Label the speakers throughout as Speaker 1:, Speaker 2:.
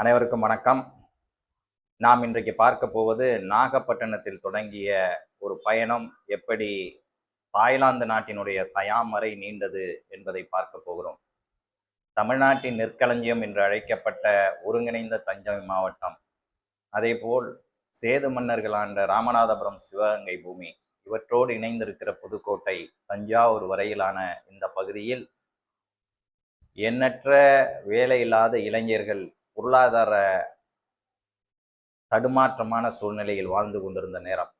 Speaker 1: அனைவருக்கும் வணக்கம். நாம் இன்றைக்கு பார்க்க போவது நாகப்பட்டினத்தில் தொடங்கிய ஒரு பயணம் எப்படி தாய்லாந்து நாட்டினுடைய சயாம் வரை நீண்டது என்பதை பார்க்க போகிறோம். தமிழ்நாட்டின் நெற்களஞ்சியம் என்று அழைக்கப்பட்ட ஒருங்கிணைந்த தஞ்சை மாவட்டம், அதேபோல் சேது மன்னர்கள் ஆண்ட ராமநாதபுரம் சிவகங்கை பூமி, இவற்றோடு இணைந்திருக்கிற புதுக்கோட்டை, தஞ்சாவூர் வரையிலான இந்த பகுதியில் எண்ணற்ற வேலையில்லாத இளைஞர்கள் பொருளாதார தடுமாற்றமான சூழ்நிலையில் வாழ்ந்து கொண்டிருந்த நேரம்,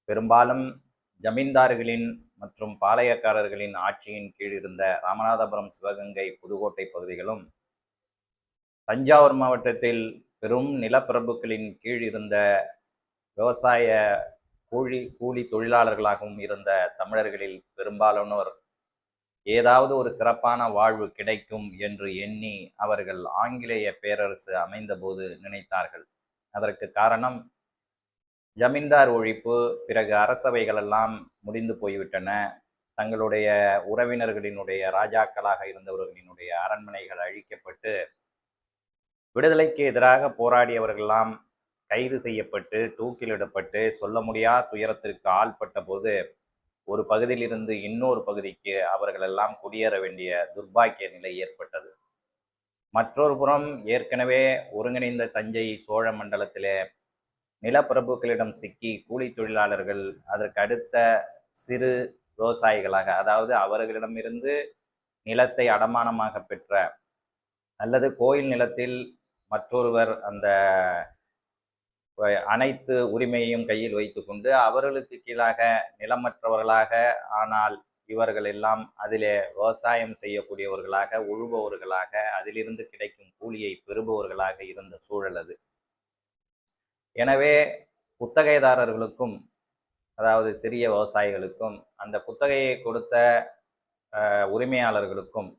Speaker 1: பெரும்பாலும் ஜமீன்தார்களின் மற்றும் பாளையக்காரர்களின் ஆட்சியின் கீழ் இருந்த ராமநாதபுரம், சிவகங்கை, புதுக்கோட்டை பகுதிகளும், தஞ்சாவூர் மாவட்டத்தில் பெரும் நிலப்பிரபுக்களின் கீழ் இருந்த விவசாய கூலி தொழிலாளர்களாகவும் இருந்த தமிழர்களில் பெரும்பாலானோர் ஏதாவது ஒரு சிறப்பான வாழ்வு கிடைக்கும் என்று எண்ணி அவர்கள் ஆங்கிலேய பேரரசு அமைந்தபோது நினைத்தார்கள். அதற்கு காரணம் ஜமீன்தார் ஒழிப்பு. பிறகு அரசவைகள் எல்லாம் முடிந்து போய்விட்டன. தங்களுடைய உறவினர்களினுடைய ராஜாக்களாக இருந்தவர்களினுடைய அரண்மனைகள் அழிக்கப்பட்டு விடுதலைக்கு எதிராக போராடியவர்களெல்லாம் கைது செய்யப்பட்டு தூக்கிலிடப்பட்டு சொல்ல முடியாத துயரத்திற்கு ஆள்பட்ட போது ஒரு பகுதியிலிருந்து இன்னொரு பகுதிக்கு அவர்கள் எல்லாம் குடியேற வேண்டிய துர்பாக்கிய நிலை ஏற்பட்டது. மற்றொரு புறம் ஏற்கனவே ஒருங்கிணைந்த தஞ்சை சோழ மண்டலத்திலே நிலப்பிரபுக்களிடம் சிக்கி கூலி தொழிலாளர்கள் அதற்கு அடுத்த சிறு விவசாயிகளாக, அதாவது அவர்களிடமிருந்து நிலத்தை அடமானமாக பெற்ற அல்லது கோயில் நிலத்தில் மற்றொருவர் அந்த அனைத்து உரிமையையும் கையில் வைத்து கொண்டு அவர்களுக்கு கீழாக நிலமற்றவர்களாக, ஆனால் இவர்கள் எல்லாம் அதிலே விவசாயம் செய்யக்கூடியவர்களாக, உழுபவர்களாக, அதிலிருந்து கிடைக்கும் கூலியை பெறுபவர்களாக இருந்த சூழல் அது. எனவே குத்தகைதாரர்களுக்கும், அதாவது சிறிய விவசாயிகளுக்கும், அந்த குத்தகையை கொடுத்த உரிமையாளர்களுக்கும்,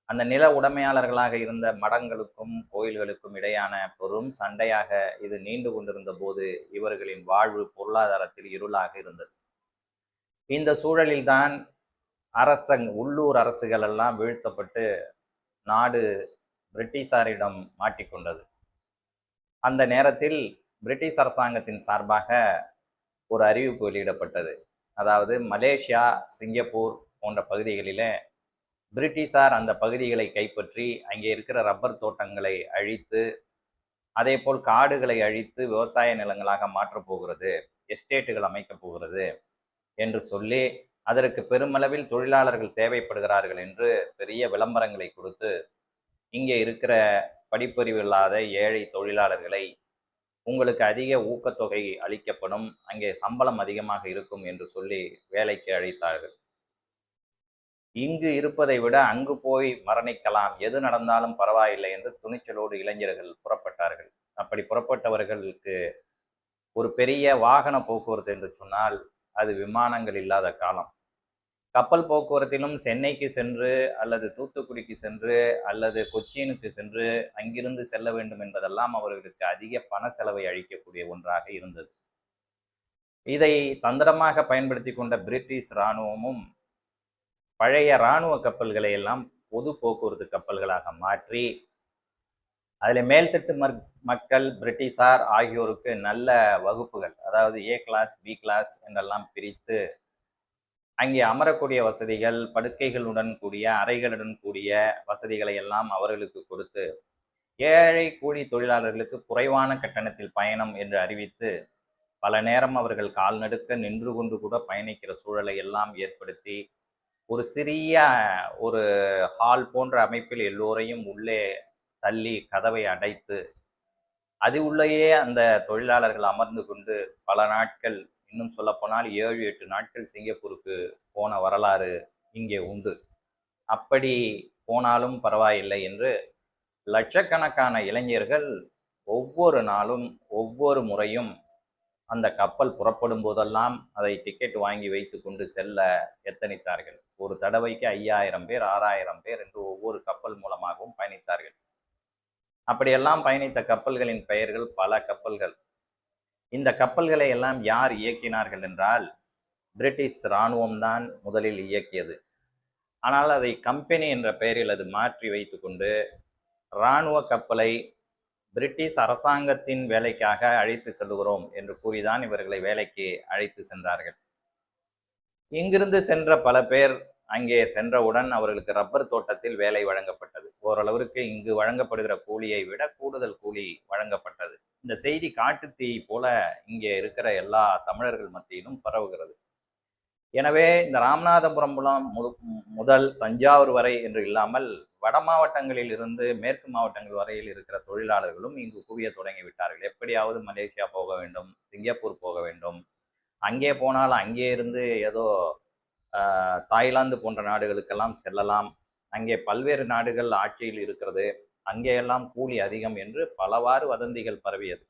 Speaker 1: அந்த நில உடைமையாளர்களாக இருந்த மடங்களுக்கும் கோயில்களுக்கும் இடையான பெரும் சண்டையாக இது நீண்டு கொண்டிருந்த போது இவர்களின் வாழ்வு பொருளாதாரத்தில் இருளாக இருந்தது. இந்த சூழலில்தான் உள்ளூர் அரசுகள் எல்லாம் வீழ்த்தப்பட்டு நாடு பிரிட்டிஷாரிடம் மாட்டிக்கொண்டது. அந்த நேரத்தில் பிரிட்டிஷ் அரசாங்கத்தின் சார்பாக ஒரு அறிவிப்பு வெளியிடப்பட்டது. அதாவது மலேசியா, சிங்கப்பூர் போன்ற பகுதிகளிலே பிரிட்டிஷார் அந்த பகுதிகளை கைப்பற்றி அங்கே இருக்கிற ரப்பர் தோட்டங்களை அழித்து, அதே போல் காடுகளை அழித்து விவசாய நிலங்களாக மாற்றப் போகிறது, எஸ்டேட்டுகள் அமைக்கப் போகிறது என்று சொல்லி அதற்கு பெருமளவில் தொழிலாளர்கள் தேவைப்படுகிறார்கள் என்று பெரிய விளம்பரங்களை கொடுத்து இங்கே இருக்கிற படிப்பறிவு இல்லாத ஏழை தொழிலாளர்களை உங்களுக்கு அதிக ஊக்கத்தொகை அளிக்கப்படும், அங்கே சம்பளம் அதிகமாக இருக்கும் என்று சொல்லி வேலைக்கு அழைத்தார்கள். இங்கு இருப்பதை விட அங்கு போய் மரணிக்கலாம், எது நடந்தாலும் பரவாயில்லை என்று துணிச்சலோடு இளைஞர்கள் புறப்பட்டார்கள். அப்படி புறப்பட்டவர்களுக்கு ஒரு பெரிய வாகன போக்குவரத்து என்று சொன்னால் அது விமானங்கள் இல்லாத காலம். கப்பல் போக்குவரத்திலும் சென்னைக்கு சென்று அல்லது தூத்துக்குடிக்கு சென்று அல்லது கொச்சினுக்கு சென்று அங்கிருந்து செல்ல வேண்டும் என்பதெல்லாம் அவர்களுக்கு அதிக பண செலவை அளிக்கக்கூடிய ஒன்றாக இருந்தது. இதை தந்திரமாக பயன்படுத்தி கொண்ட பிரிட்டிஷ் இராணுவமும் பழைய இராணுவ கப்பல்களை எல்லாம் பொது போக்குவரத்து கப்பல்களாக மாற்றி அதில் மேல்தட்டு மக்கள், பிரிட்டிஷார் ஆகியோருக்கு நல்ல வகுப்புகள், அதாவது ஏ கிளாஸ், பி கிளாஸ் என்றெல்லாம் பிரித்து அங்கே அமரக்கூடிய வசதிகள், படுக்கைகளுடன் கூடிய அறைகளுடன் கூடிய வசதிகளை எல்லாம் அவர்களுக்கு கொடுத்து ஏழை கூலி தொழிலாளர்களுக்கு குறைவான கட்டணத்தில் பயணம் என்று அறிவித்து பல நேரம் அவர்கள் கால்நடுக்க நின்று கொண்டு கூட பயணிக்கிற சூழலை எல்லாம் ஏற்படுத்தி ஒரு சிறிய ஒரு ஹால் போன்ற அமைப்பில் எல்லோரையும் உள்ளே தள்ளி கதவை அடைத்து அது உள்ளேயே அந்த தொழிலாளர்கள் அமர்ந்து கொண்டு பல நாட்கள், இன்னும் சொல்லப்போனால் 7-8 நாட்கள் சிங்கப்பூருக்கு போன வரலாறு இங்கே உண்டு. அப்படி போனாலும் பரவாயில்லை என்று லட்சக்கணக்கான இளைஞர்கள் ஒவ்வொரு நாளும் ஒவ்வொரு முறையும் அந்த கப்பல் புறப்படும் போதெல்லாம் அதை டிக்கெட் வாங்கி வைத்து கொண்டு செல்ல எத்தனித்தார்கள். ஒரு தடவைக்கு 5000 பேர், 6000 பேர் என்று ஒவ்வொரு கப்பல் மூலமாகவும் பயணித்தார்கள். அப்படியெல்லாம் பயணித்த கப்பல்களின் பெயர்கள் பல கப்பல்கள். இந்த கப்பல்களை எல்லாம் யார் இயக்கினார்கள் என்றால் பிரிட்டிஷ் இராணுவம் தான் முதலில் இயக்கியது. ஆனால் அதை கம்பெனி என்ற பெயரில் அது மாற்றி வைத்து கொண்டு இராணுவ கப்பலை பிரிட்டிஷ் அரசாங்கத்தின் வேலைக்காக அழைத்து செல்கிறோம் என்று கூறிதான் இவர்களை வேலைக்கு அழைத்து சென்றார்கள். இங்கிருந்து சென்ற பல பேர் அங்கே சென்றவுடன் அவர்களுக்கு ரப்பர் தோட்டத்தில் வேலை வழங்கப்பட்டது. ஓரளவிற்கு இங்கு வழங்கப்படுகிற கூலியை விட கூடுதல் கூலி வழங்கப்பட்டது. இந்த செய்தி காட்டுத்தீ போல இங்கே இருக்கிற எல்லா தமிழர்கள் மத்தியிலும் பரவுகிறது. எனவே இந்த ராமநாதபுரம் முதல் தஞ்சாவூர் வரை என்று இல்லாமல் வட மாவட்டங்களில் இருந்து மேற்கு மாவட்டங்கள் வரையில் இருக்கிற தொழிலாளர்களும் இங்கு குவிய தொடங்கி விட்டார்கள். எப்படியாவது மலேசியா போக வேண்டும், சிங்கப்பூர் போக வேண்டும், அங்கே போனால் அங்கே இருந்து ஏதோ தாய்லாந்து போன்ற நாடுகளுக்கெல்லாம் செல்லலாம், அங்கே பல்வேறு நாடுகள் ஆட்சியில் இருக்கிறது, அங்கேயெல்லாம் கூலி அதிகம் என்று பலவாறு வதந்திகள் பரவியது.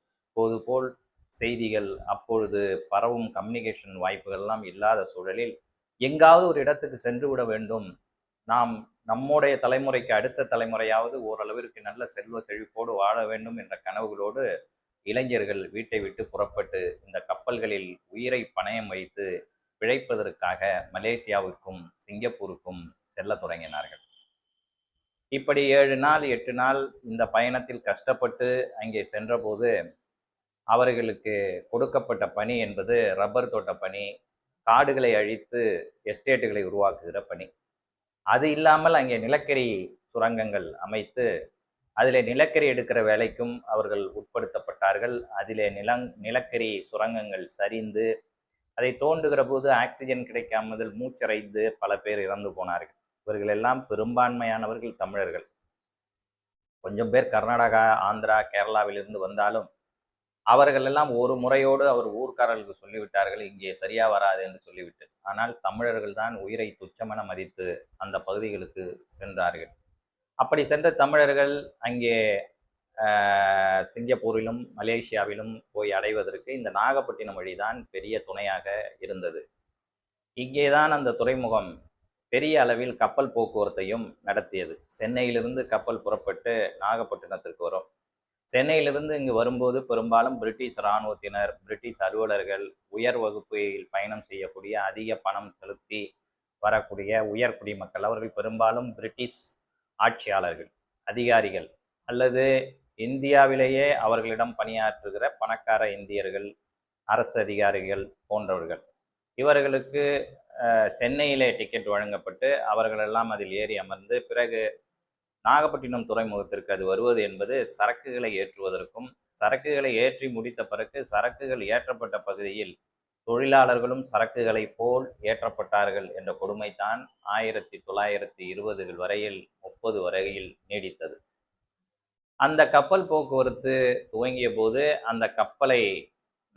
Speaker 1: போல் செய்திகள் அப்பொழுது பரவும் கம்யூனிகேஷன் வாய்ப்புகள் எல்லாம் இல்லாத சூழலில் எங்காவது ஒரு இடத்துக்கு சென்று விட வேண்டும், நாம் நம்முடைய தலைமுறைக்கு அடுத்த தலைமுறையாவது ஓரளவிற்கு நல்ல செல்வ செழிப்போடு வாழ வேண்டும் என்ற கனவுகளோடு இளைஞர்கள் வீட்டை விட்டு புறப்பட்டு இந்த கப்பல்களில் உயிரை பணயம் வைத்து பிழைப்பதற்காக மலேசியாவுக்கும் சிங்கப்பூருக்கும் செல்ல தொடங்கினார்கள். இப்படி 7 நாள் 8 நாள் இந்த பயணத்தில் கஷ்டப்பட்டு அங்கே சென்றபோது அவர்களுக்கு கொடுக்கப்பட்ட பணி என்பது ரப்பர் தோட்ட பணி, காடுகளை அழித்து எஸ்டேட்டுகளை உருவாக்குகிற பணி. அது இல்லாமல் அங்கே நிலக்கரி சுரங்கங்கள் அமைத்து அதிலே நிலக்கரி எடுக்கிற வேலைக்கும் அவர்கள் உட்படுத்தப்பட்டார்கள். அதிலே நிலக்கரி சுரங்கங்கள் சரிந்து அதை தோண்டுகிற போது ஆக்சிஜன் கிடைக்காமல் மூச்சடைந்து பல பேர் இறந்து போனார்கள். இவர்கள் எல்லாம் பெரும்பான்மையானவர்கள் தமிழர்கள். கொஞ்சம் பேர் கர்நாடகா, ஆந்திரா, கேரளாவிலிருந்து வந்தாலும் அவர்கள் எல்லாம் ஒரு முறையோடு அவர் ஊர்க்காரர்களுக்கு சொல்லிவிட்டார்கள், இங்கே சரியா வராது என்று சொல்லிவிட்டு. ஆனால் தமிழர்கள் தான் உயிரை துச்சமென மதித்து அந்த பகுதிகளுக்கு சென்றார்கள். அப்படி சென்ற தமிழர்கள் அங்கே சிங்கப்பூரிலும் மலேசியாவிலும் போய் அடைவதற்கு இந்த நாகப்பட்டினம் வழிதான் பெரிய துணையாக இருந்தது. இங்கேதான் அந்த துறைமுகம் பெரிய அளவில் கப்பல் போக்குவரத்தையும் நடத்தியது. சென்னையிலிருந்து கப்பல் புறப்பட்டு நாகப்பட்டினத்திற்கு வரும். சென்னையிலிருந்து இங்கு வரும்போது பெரும்பாலும் பிரிட்டிஷ் இராணுவத்தினர், பிரிட்டிஷ் அலுவலர்கள், உயர் வகுப்பில் பயணம் செய்யக்கூடிய அதிக பணம் செலுத்தி வரக்கூடிய உயர் குடிமக்கள், அவர்கள் பெரும்பாலும் பிரிட்டிஷ் ஆட்சியாளர்கள், அதிகாரிகள் அல்லது இந்தியாவிலேயே அவர்களிடம் பணியாற்றுகிற பணக்கார இந்தியர்கள், அரசு அதிகாரிகள் போன்றவர்கள். இவர்களுக்கு சென்னையிலே டிக்கெட் வழங்கப்பட்டு அவர்களெல்லாம் அதில் ஏறி அமர்ந்து பிறகு நாகப்பட்டினம் துறைமுகத்திற்கு அது வருவது என்பது சரக்குகளை ஏற்றுவதற்கும், சரக்குகளை ஏற்றி முடித்த பிறகு சரக்குகள் ஏற்றப்பட்ட பகுதியில் தொழிலாளர்களும் சரக்குகளை போல் ஏற்றப்பட்டார்கள் என்ற கொடுமைதான் 1920 வரையில் 30 வரையில் நீடித்தது. அந்த கப்பல் போக்குவரத்து துவங்கிய போது அந்த கப்பலை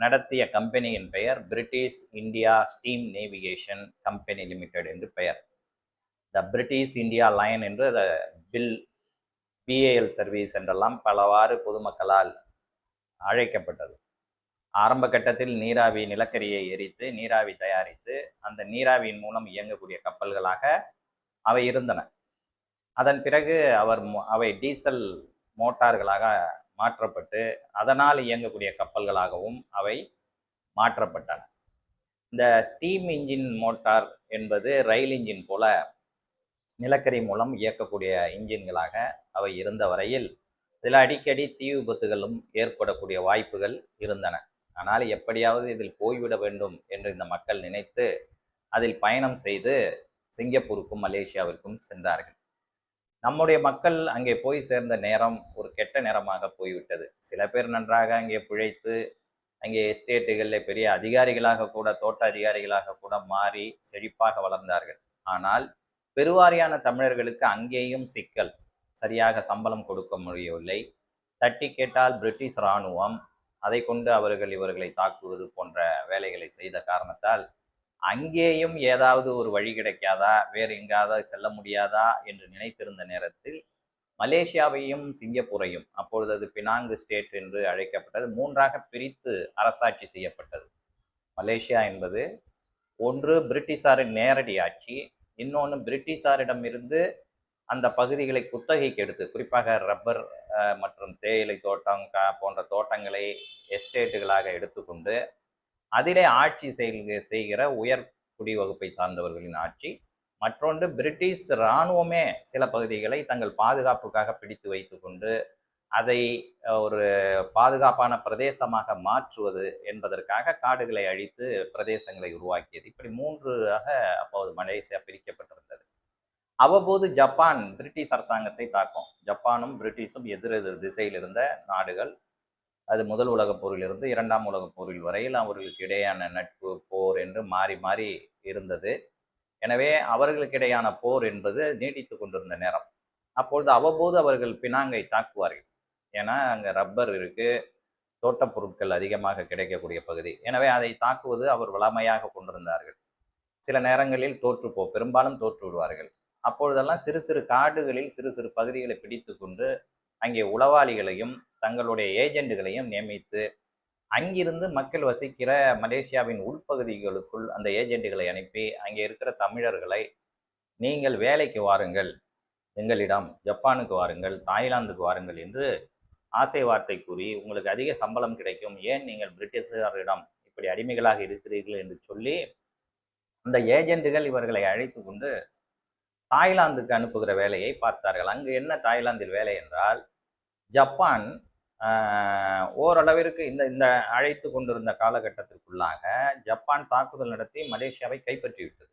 Speaker 1: நடத்திய கம்பெனியின் பெயர் British India steam navigation company limited என்று பெயர். த பிரிட்டிஷ் இந்தியா லைன் என்று பிஏஎல் சர்வீஸ் என்றெல்லாம் பலவாறு பொதுமக்களால் அழைக்கப்பட்டது. ஆரம்ப கட்டத்தில் நீராவி நிலக்கரியை எரித்து நீராவி தயாரித்து அந்த நீராவியின் மூலம் இயங்கக்கூடிய கப்பல்களாக அவை இருந்தன. அதன் பிறகு அவை டீசல் மோட்டார்களாக மாற்றப்பட்டு அதனால் இயங்கக்கூடிய கப்பல்களாகவும் அவை மாற்றப்பட்டன. இந்த ஸ்டீம் இன்ஜின் மோட்டார் என்பது ரயில் இன்ஜின் போல நிலக்கரி மூலம் இயக்கக்கூடிய இன்ஜின்களாக அவை இருந்த வரையில் இதில் அடிக்கடி தீ விபத்துகளும் ஏற்படக்கூடிய வாய்ப்புகள் இருந்தன. ஆனால் எப்படியாவது இதில் போய்விட வேண்டும் என்று இந்த மக்கள் நினைத்து அதில் பயணம் செய்து சிங்கப்பூருக்கும் மலேசியாவிற்கும் சென்றார்கள். நம்முடைய மக்கள் அங்கே போய் சேர்ந்த நேரம் ஒரு கெட்ட நேரமாக போய்விட்டது. சில பேர் நன்றாக அங்கே பிழைத்து அங்கே எஸ்டேட்டுகளில் பெரிய அதிகாரிகளாக கூட, தோட்ட அதிகாரிகளாக கூட மாறி செழிப்பாக வளர்ந்தார்கள். ஆனால் பெருவாரியான தமிழர்களுக்கு அங்கேயும் சிக்கல். சரியாக சம்பளம் கொடுக்க முடியவில்லை. தட்டி கேட்டால் பிரிட்டிஷ் இராணுவம், அதை கொண்டு இவர்களை தாக்குவது போன்ற வேலைகளை செய்த காரணத்தால் அங்கேயும் ஏதாவது ஒரு வழி கிடைக்காதா, வேறு எங்காவது செல்ல முடியாதா என்று நினைத்திருந்த நேரத்தில் மலேசியாவையும் சிங்கப்பூரையும், அப்பொழுது அது பினாங்கு ஸ்டேட் என்று அழைக்கப்பட்டது, 3ஆக பிரித்து அரசாட்சி செய்யப்பட்டது. மலேசியா என்பது ஒன்று பிரிட்டிஷாரின் நேரடி ஆட்சி, இன்னொன்று பிரிட்டிஷாரிடமிருந்து அந்த பகுதிகளை குத்தகைக்கு எடுத்து, குறிப்பாக ரப்பர் மற்றும் தேயிலை தோட்டம் போன்ற தோட்டங்களை எஸ்டேட்டுகளாக எடுத்துக்கொண்டு அதிலே ஆட்சி செய்கிற உயர் குடிவகுப்பை சார்ந்தவர்களின் ஆட்சி. மற்றொன்று பிரிட்டிஷ் இராணுவமே சில பகுதிகளை தங்கள் பாதுகாப்புக்காக பிடித்து வைத்து கொண்டு அதை ஒரு பாதுகாப்பான பிரதேசமாக மாற்றுவது என்பதற்காக காடுகளை அழித்து பிரதேசங்களை உருவாக்கியது. இப்படி 3ஆக அப்போது மலேசியா பிரிக்கப்பட்டிருந்தது. அவ்வப்போது ஜப்பான் பிரிட்டிஷ் அரசாங்கத்தை தாக்கும். ஜப்பானும் பிரிட்டிஷும் எதிரெதிர் திசையில் இருந்த நாடுகள். அது முதல் உலகப் போரிலிருந்து 2ஆம் உலகப் போரில் வரையில் அவர்களுக்கு இடையேயான நட்பு, போர் என்று மாறி மாறி இருந்தது. எனவே அவர்களுக்கு இடையான போர் என்பது நீடித்து கொண்டிருந்த நேரம். அப்பொழுது அவ்வப்போது அவர்கள் பினாங்கை தாக்குவார்கள். ஏன்னா அங்கே ரப்பர் இருக்கு, தோட்டப் பொருட்கள் அதிகமாக கிடைக்கக்கூடிய பகுதி. எனவே அதை தாக்குவது அவர் வளமையாக கொண்டிருந்தார்கள். சில நேரங்களில் பெரும்பாலும் தோற்று விடுவார்கள். அப்பொழுதெல்லாம் சிறு சிறு காடுகளில் சிறு சிறு பகுதிகளை பிடித்து கொண்டு அங்கே உளவாளிகளையும் தங்களுடைய ஏஜெண்டுகளையும் நியமித்து அங்கிருந்து மக்கள் வசிக்கிற மலேசியாவின் உள்பகுதிகளுக்குள் அந்த ஏஜெண்டுகளை அனுப்பி அங்கே இருக்கிற தமிழர்களை நீங்கள் வேலைக்கு வாருங்கள், எங்களிடம் ஜப்பானுக்கு வாருங்கள், தாய்லாந்துக்கு வாருங்கள் என்று ஆசை வார்த்தை கூறி உங்களுக்கு அதிக சம்பளம் கிடைக்கும், ஏன் நீங்கள் பிரிட்டிஷாரிடம் இப்படி அடிமைகளாக இருக்கிறீர்கள் என்று சொல்லி அந்த ஏஜெண்டுகள் இவர்களை அழைத்து கொண்டு தாய்லாந்துக்கு அனுப்புகிற வேலையை பார்த்தார்கள். அங்கு என்ன தாய்லாந்தில் வேலை என்றால், ஜப்பான் ஓரளவிற்கு இந்த இந்த அழைத்து கொண்டிருந்த காலகட்டத்திற்குள்ளாக ஜப்பான் தாக்குதல் நடத்தி மலேசியாவை கைப்பற்றிவிட்டது.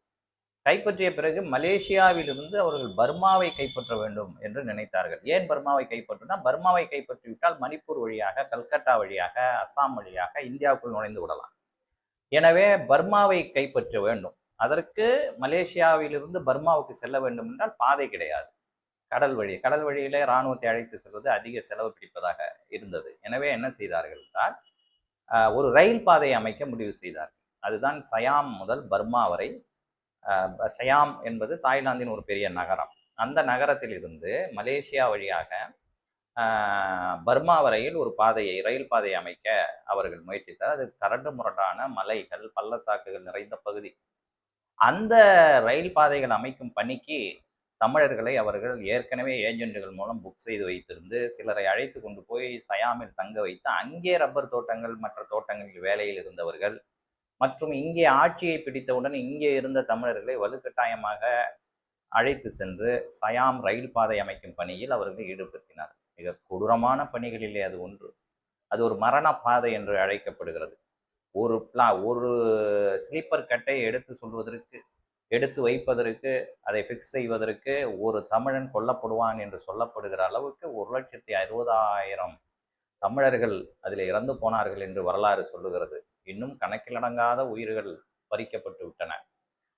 Speaker 1: கைப்பற்றிய பிறகு மலேசியாவிலிருந்து அவர்கள் பர்மாவை கைப்பற்ற வேண்டும் என்று நினைத்தார்கள். ஏன் பர்மாவை கைப்பற்றினா, பர்மாவை கைப்பற்றிவிட்டால் மணிப்பூர் வழியாக, கல்கத்தா வழியாக, அசாம் வழியாக இந்தியாவுக்குள் நுழைந்து விடலாம். எனவே பர்மாவை கைப்பற்ற வேண்டும். அதற்கு மலேசியாவிலிருந்து பர்மாவுக்கு செல்ல வேண்டும் என்றால் பாதை கிடையாது, கடல் வழியிலே இராணுவத்தை அழைத்து செல்வது அதிக செலவு பிடிப்பதாக இருந்தது. எனவே என்ன செய்தார்கள் என்றால், ஒரு ரயில் பாதையை அமைக்க முடிவு செய்தார்கள். அதுதான் சயாம் முதல் பர்மா வரை. சயாம் என்பது தாய்லாந்தின் ஒரு பெரிய நகரம். அந்த நகரத்தில் இருந்து மலேசியா வழியாக பர்மா வரையில் ஒரு ரயில் பாதையை அமைக்க அவர்கள் முயற்சித்தார். அது கரடு முரடான மலைகள், பள்ளத்தாக்குகள் நிறைந்த பகுதி. அந்த ரயில் பாதைகள் அமைக்கும் பணிக்கு தமிழர்களை அவர்கள் ஏற்கனவே ஏஜென்ட்டுகள் மூலம் புக் செய்து வைத்திருந்து சிலரை அழைத்து கொண்டு போய் சயாமில் தங்க வைத்து அங்கே ரப்பர் தோட்டங்கள் மற்ற தோட்டங்களில் வேலையில் இருந்தவர்கள் மற்றும் இங்கே ஆட்சியை பிடித்தவுடன் இங்கே இருந்த தமிழர்களை வலுக்கட்டாயமாக அழைத்து சென்று சயாம் ரயில் பாதை அமைக்கும் பணியில் அவர்களை ஈடுபடுத்தினார். மிக கொடூரமான பணிகளிலே அது ஒன்று. அது ஒரு மரண பாதை என்று அழைக்கப்படுகிறது. ஒரு ஸ்லீப்பர் கட்டை எடுத்து வைப்பதற்கு அதை ஃபிக்ஸ் செய்வதற்கு ஒரு தமிழன் கொல்லப்படுவான் என்று சொல்லப்படுகிற அளவுக்கு 1,60,000 தமிழர்கள் அதில் இறந்து போனார்கள் என்று வரலாறு சொல்லுகிறது. இன்னும் கணக்கிலடங்காத உயிர்கள் பறிக்கப்பட்டு விட்டன.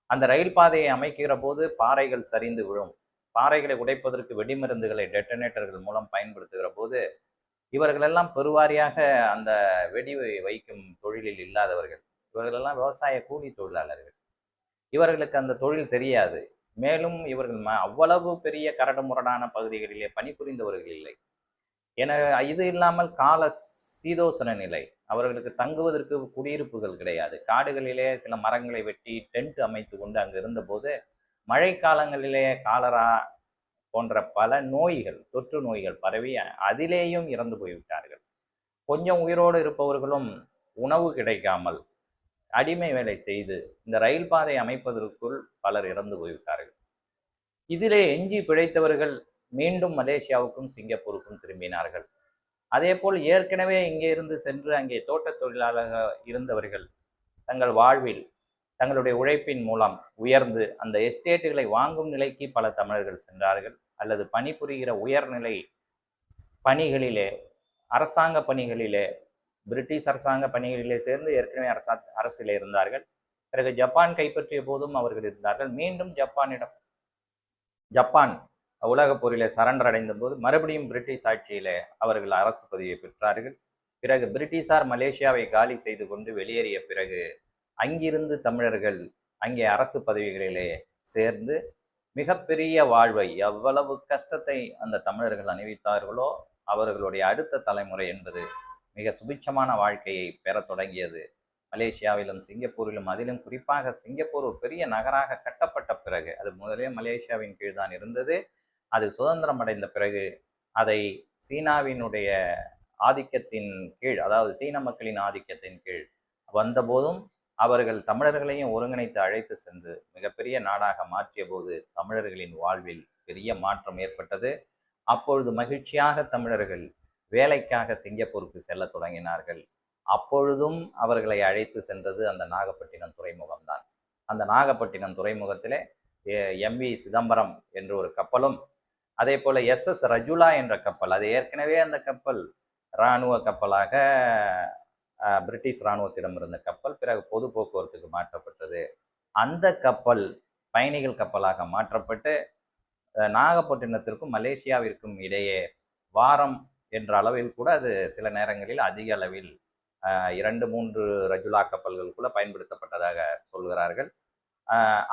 Speaker 1: அந்த ரயில் பாதையை அமைக்கிற போது பாறைகள் சரிந்து விழும். பாறைகளை உடைப்பதற்கு வெடிமருந்துகளை டெட்டனேட்டர்கள் மூலம் பயன்படுத்துகிற போது இவர்களெல்லாம் பெருவாரியாக அந்த வெடி வைக்கும் தொழிலில் இல்லாதவர்கள். இவர்களெல்லாம் விவசாய கூலி தொழிலாளர்கள். இவர்களுக்கு அந்த தொழில் தெரியாது. மேலும் இவர்கள் அவ்வளவு பெரிய கரடு முரடான பகுதிகளிலே பணிபுரிந்தவர்கள் இல்லை. என இது இல்லாமல் கால சீதோசன நிலை. அவர்களுக்கு தங்குவதற்கு குடியிருப்புகள் கிடையாது. காடுகளிலே சில மரங்களை வெட்டி டென்ட் அமைத்து கொண்டு அங்கு இருந்தபோது மழை காலங்களிலே காலரா போன்ற பல நோய்கள், தொற்று நோய்கள் பரவி அதிலேயும் இறந்து போய்விட்டார்கள். கொஞ்சம் உயிரோடு இருப்பவர்களும் உணவு கிடைக்காமல் அடிமை வேலை செய்து இந்த ரயில் பாதை அமைப்பதற்குள் பலர் இறந்து போய்விட்டார்கள். இதிலே எஞ்சி பிழைத்தவர்கள் மீண்டும் மலேசியாவுக்கும் சிங்கப்பூருக்கும் திரும்பினார்கள். அதே போல் ஏற்கனவே இங்கே இருந்து சென்று அங்கே தோட்ட தொழிலாளர்கள் இருந்தவர்கள் தங்கள் வாழ்வில் தங்களுடைய உழைப்பின் மூலம் உயர்ந்து அந்த எஸ்டேட்டுகளை வாங்கும் நிலைக்கு பல தமிழர்கள் சென்றார்கள். அல்லது பணிபுரிகிற உயர்நிலை பணிகளிலே, அரசாங்க பணிகளிலே, பிரிட்டிஷ் அரசாங்க பணிகளிலே சேர்ந்து ஏற்கனவே அரசிலே இருந்தார்கள். பிறகு ஜப்பான் கைப்பற்றிய போதும் அவர்கள் இருந்தார்கள். மீண்டும் ஜப்பான் உலகப் போரிலே சரண்டர் அடைந்த போது மறுபடியும் பிரிட்டிஷ் ஆட்சியிலே அவர்கள் அரசு பதவியை பெற்றார்கள். பிறகு பிரிட்டிஷார் மலேசியாவை காலி செய்து கொண்டு வெளியேறிய பிறகு அங்கிருந்து தமிழர்கள் அங்கே அரசு பதவிகளிலே சேர்ந்து மிகப்பெரிய வாழ்வை, எவ்வளவு கஷ்டத்தை அந்த தமிழர்கள் அனுபவித்தார்களோ அவர்களுடைய அடுத்த தலைமுறை என்பது மிக சுபிட்சமான வாழ்க்கையை பெற தொடங்கியது. மலேசியாவிலும் சிங்கப்பூரிலும், அதிலும் குறிப்பாக சிங்கப்பூர் ஒரு பெரிய நகராக கட்டப்பட்ட பிறகு, அது முதலே மலேசியாவின் கீழ் தான் இருந்தது. அது சுதந்திரம் அடைந்த பிறகு அதை சீனாவினுடைய ஆதிக்கத்தின் கீழ், அதாவது சீன மக்களின் ஆதிக்கத்தின் கீழ் வந்தபோதும் அவர்கள் தமிழர்களையும் ஒருங்கிணைத்து அழைத்து சென்று மிகப்பெரிய நாடாக மாற்றிய போது தமிழர்களின் வாழ்வில் பெரிய மாற்றம் ஏற்பட்டது. அப்பொழுது மகிழ்ச்சியாக தமிழர்கள் வேலைக்காக சிங்கப்பூருக்கு செல்ல தொடங்கினார்கள். அப்பொழுதும் அவர்களை அழைத்து சென்றது அந்த நாகப்பட்டினம் துறைமுகம்தான். அந்த நாகப்பட்டினம் துறைமுகத்திலே எம்.வி. சிதம்பரம் என்ற ஒரு கப்பலும், அதே போல எஸ்.எஸ். ரஜுலா என்ற கப்பல், அது ஏற்கனவே அந்த கப்பல் இராணுவ கப்பலாக பிரிட்டிஷ் இராணுவத்திடம் இருந்த கப்பல், பிறகு பொது போக்குவரத்துக்கு மாற்றப்பட்டது. அந்த கப்பல் பயணிகள் கப்பலாக மாற்றப்பட்டு நாகப்பட்டினத்திற்கும் மலேசியாவிற்கும் இடையே வாரம் என்ற அளவில் கூட அது சில நேரங்களில் அதிக அளவில் 2-3 ரஜுலா கப்பல்கள் கூட பயன்படுத்தப்பட்டதாக சொல்கிறார்கள்.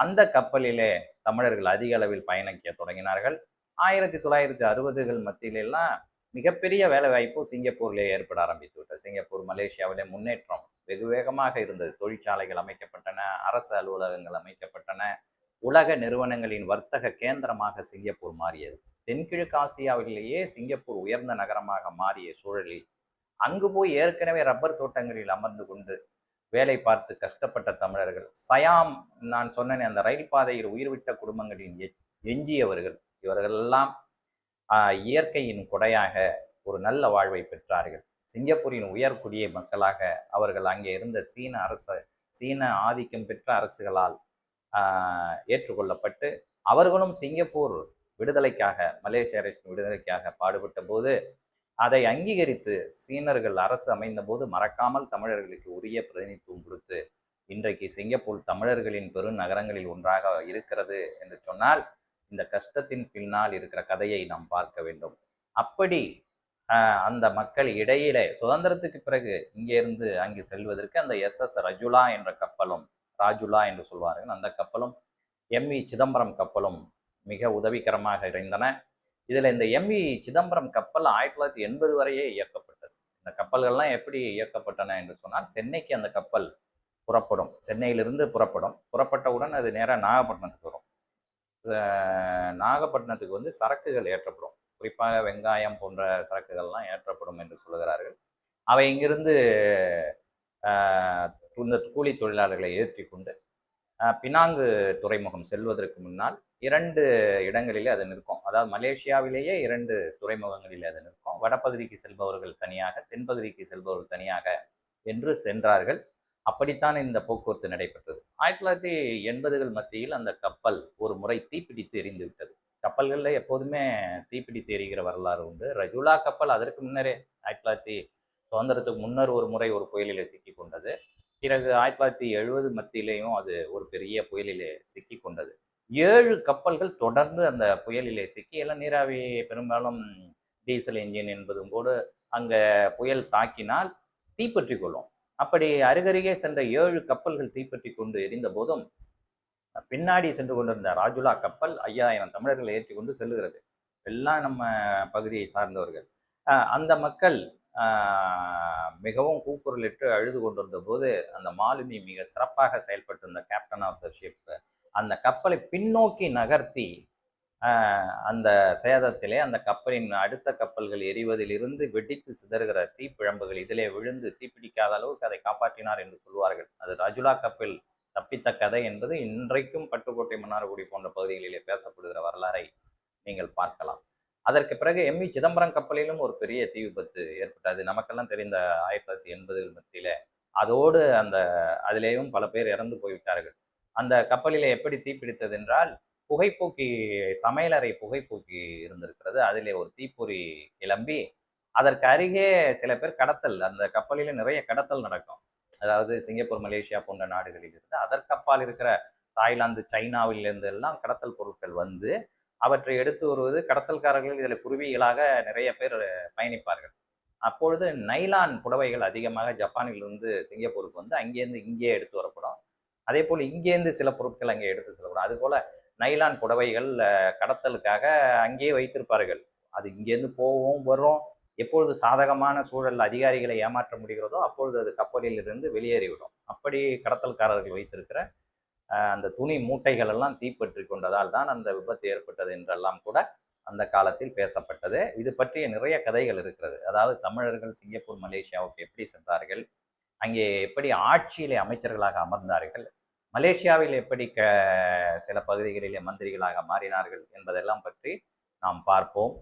Speaker 1: அந்த கப்பலிலே தமிழர்கள் அதிக அளவில் பயணிக்க தொடங்கினார்கள். 1960கள் மத்தியிலெல்லாம் மிகப்பெரிய வேலை வாய்ப்பு சிங்கப்பூரிலே ஏற்பட ஆரம்பித்து விட்டது. சிங்கப்பூர் மலேசியாவிலே முன்னேற்றம் வெகு வேகமாக இருந்தது. தொழிற்சாலைகள் அமைக்கப்பட்டன, அரசு அலுவலகங்கள் அமைக்கப்பட்டன, உலக நிறுவனங்களின் வர்த்தக கேந்திரமாக சிங்கப்பூர் மாறியது. தென்கிழக்கு ஆசியாவிலேயே சிங்கப்பூர் உயர்ந்த நகரமாக மாறிய சூழலில் அங்கு போய் ஏற்கனவே ரப்பர் தோட்டங்களில் அமர்ந்து கொண்டு வேலை பார்த்து கஷ்டப்பட்ட தமிழர்கள், சயாம் நான் சொன்னேன் அந்த ரயில் பாதையில் உயிர்விட்ட குடும்பங்களின் எஞ்சியவர்கள், இவர்களெல்லாம் இயற்கையின் கொடையாக ஒரு நல்ல வாழ்வை பெற்றார்கள். சிங்கப்பூரின் உயர்குடிய மக்களாக அவர்கள் அங்கே இருந்த சீன ஆதிக்கம் பெற்ற அரசுகளால் ஏற்றுக்கொள்ளப்பட்டு அவர்களும் சிங்கப்பூர் விடுதலைக்காக, மலேசிய அரசின் விடுதலைக்காக பாடுபட்ட போது அதை அங்கீகரித்து சீனர்கள் அரசு அமைந்த போது மறக்காமல் தமிழர்களுக்கு உரிய பிரதிநிதித்துவம் கொடுத்து இன்றைக்கு சிங்கப்பூர் தமிழர்களின் பெருநகரங்களில் ஒன்றாக இருக்கிறது என்று சொன்னால் இந்த கஷ்டத்தின் பின்னால் இருக்கிற கதையை நாம் பார்க்க வேண்டும். அப்படி அந்த மக்கள் இடையிலே சுதந்திரத்துக்கு பிறகு இங்கே இருந்து அங்கு செல்வதற்கு அந்த எஸ்.எஸ். ரஜுலா என்ற கப்பலும், ராஜுலா என்று சொல்வார்கள், அந்த கப்பலும் எம்.வி. சிதம்பரம் கப்பலும் மிக உதவிகரமாக இருந்தன. இதில் இந்த எம்.வி. சிதம்பரம் கப்பல் 1980 வரையே இயக்கப்பட்டது. இந்த கப்பல்கள்லாம் எப்படி இயக்கப்பட்டன என்று சொன்னால், சென்னைக்கு அந்த கப்பல் புறப்படும், சென்னையிலிருந்து புறப்பட்டவுடன் அது நேராக நாகப்பட்டினத்துக்கு வரும். நாகப்பட்டினத்துக்கு வந்து சரக்குகள் ஏற்றப்படும், குறிப்பாக வெங்காயம் போன்ற சரக்குகள்லாம் ஏற்றப்படும் என்று சொல்லுகிறார்கள். அவை இங்கிருந்து இந்த கூலி தொழிலாளர்களை ஏற்றி கொண்டு பினாங்கு துறைமுகம் செல்வதற்கு முன்னால் 2 இடங்களிலே அது நிற்கும். அதாவது மலேசியாவிலேயே 2 துறைமுகங்களிலே அது நிற்கும். வடபகுதிக்கு செல்பவர்கள் தனியாக, தென்பகுதிக்கு செல்பவர்கள் தனியாக என்று சென்றார்கள். அப்படித்தான் இந்த போக்குவரத்து நடைபெற்றது. 1980கள் மத்தியில் அந்த கப்பல் ஒரு முறை தீப்பிடித்து எரிந்து விட்டது. கப்பல்களில் எப்போதுமே தீப்பிடித்து எரிகிற வரலாறு உண்டு. ரஜுலா கப்பல் அதற்கு முன்னரே சுதந்திரத்துக்கு முன்னர் ஒரு முறை ஒரு புயலிலே சிக்கி கொண்டது. பிறகு 1970 மத்தியிலேயும் அது ஒரு பெரிய புயலிலே சிக்கி கொண்டது. 7 கப்பல்கள் தொடர்ந்து அந்த புயலிலே சிக்கி, எல்லாம் நீராவி, பெரும்பாலும் டீசல் என்ஜின் என்பதும் கூட அங்கே புயல் தாக்கினால் தீப்பற்றி கொள்ளும். அப்படி அருகருகே சென்ற 7 கப்பல்கள் தீப்பற்றி கொண்டு எரிந்த போதும் பின்னாடி சென்று கொண்டிருந்த ராஜுலா கப்பல் 5000 தமிழர்களை ஏற்றி கொண்டு செல்லுகிறது. எல்லாம் நம்ம பகுதியை சார்ந்தவர்கள். அந்த மக்கள் மிகவும் கூக்குரலிட்டு அழுது கொண்டிருந்த போது அந்த மாலுமி மிக சிறப்பாக செயல்பட்டிருந்த கேப்டன் ஆஃப் த ஷிப் அந்த கப்பலை பின்னோக்கி நகர்த்தி அந்த சேதத்திலே அந்த கப்பலின் அடுத்த கப்பல்கள் எரிவதிலிருந்து வெடித்து சிதறுகிற தீப்பிழம்புகள் இதிலே விழுந்து தீப்பிடிக்காத அளவுக்கு அதை காப்பாற்றினார் என்று சொல்வார்கள். அது ராஜுலா கப்பல் தப்பித்த கதை என்பது இன்றைக்கும் பட்டுக்கோட்டை, மன்னார்குடி போன்ற பகுதிகளிலே பேசப்படுகிற வரலாறை நீங்கள் பார்க்கலாம். அதற்கு பிறகு எம்.வி. சிதம்பரம் கப்பலிலும் ஒரு பெரிய தீ விபத்து ஏற்பட்டது. நமக்கெல்லாம் தெரிந்த 1980கள் மத்தியில அதோடு அதிலேயும் பல பேர் இறந்து போய்விட்டார்கள். அந்த கப்பலிலே எப்படி தீப்பிடித்தது என்றால், புகைப்பூக்கி, சமையலறை புகைப்பூக்கி இருந்திருக்கிறது. அதிலே ஒரு தீப்பொறி கிளம்பி அதற்கு அருகே சில பேர் கடத்தல், அந்த கப்பலிலே நிறைய கடத்தல் நடக்கும். அதாவது சிங்கப்பூர், மலேசியா போன்ற நாடுகளில் இருந்து அதற்கு அப்பால் இருக்கிற தாய்லாந்து, சைனாவிலிருந்து எல்லாம் கடத்தல் பொருட்கள் வந்து அவற்றை எடுத்து வருவது கடத்தல்காரர்கள் இதில் குருவிகளாக நிறைய பேர் பயணிப்பார்கள். அப்பொழுது நைலான் புடவைகள் அதிகமாக ஜப்பானிலிருந்து சிங்கப்பூருக்கு வந்து அங்கேருந்து இங்கே எடுத்து வரப்படும். அதே போல் இங்கேருந்து சில பொருட்கள் அங்கே எடுத்து செல்லப்படும். அதுபோல் நைலான் புடவைகள் கடத்தலுக்காக அங்கேயே வைத்திருப்பார்கள். அது இங்கேருந்து போகவும் வரும். எப்பொழுது சாதகமான சூழல் அதிகாரிகளை ஏமாற்ற முடிகிறதோ அப்பொழுது அது கப்பலில் இருந்து வெளியேறிவிடும். அப்படி கடத்தல்காரர்கள் வைத்திருக்கிற அந்த துணி மூட்டைகள் எல்லாம் தீப்பற்றி கொண்டதால் தான் அந்த விபத்து ஏற்பட்டது என்றெல்லாம் கூட அந்த காலத்தில் பேசப்பட்டது. இது பற்றிய நிறைய கதைகள் இருக்கிறது. அதாவது தமிழர்கள் சிங்கப்பூர், மலேசியாவுக்கு எப்படி சென்றார்கள், அங்கே எப்படி ஆட்சியிலே அமைச்சர்களாக அமர்ந்தார்கள், மலேசியாவில் எப்படி சில பகுதிகளிலே மந்திரிகளாக மாறினார்கள் என்பதெல்லாம் பற்றி நாம் பார்ப்போம்.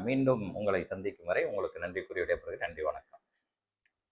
Speaker 1: மீண்டும் உங்களை சந்திக்கும் வரை உங்களுக்கு நன்றி கூறி விடைபெறுகிறேன். நன்றி, வணக்கம்.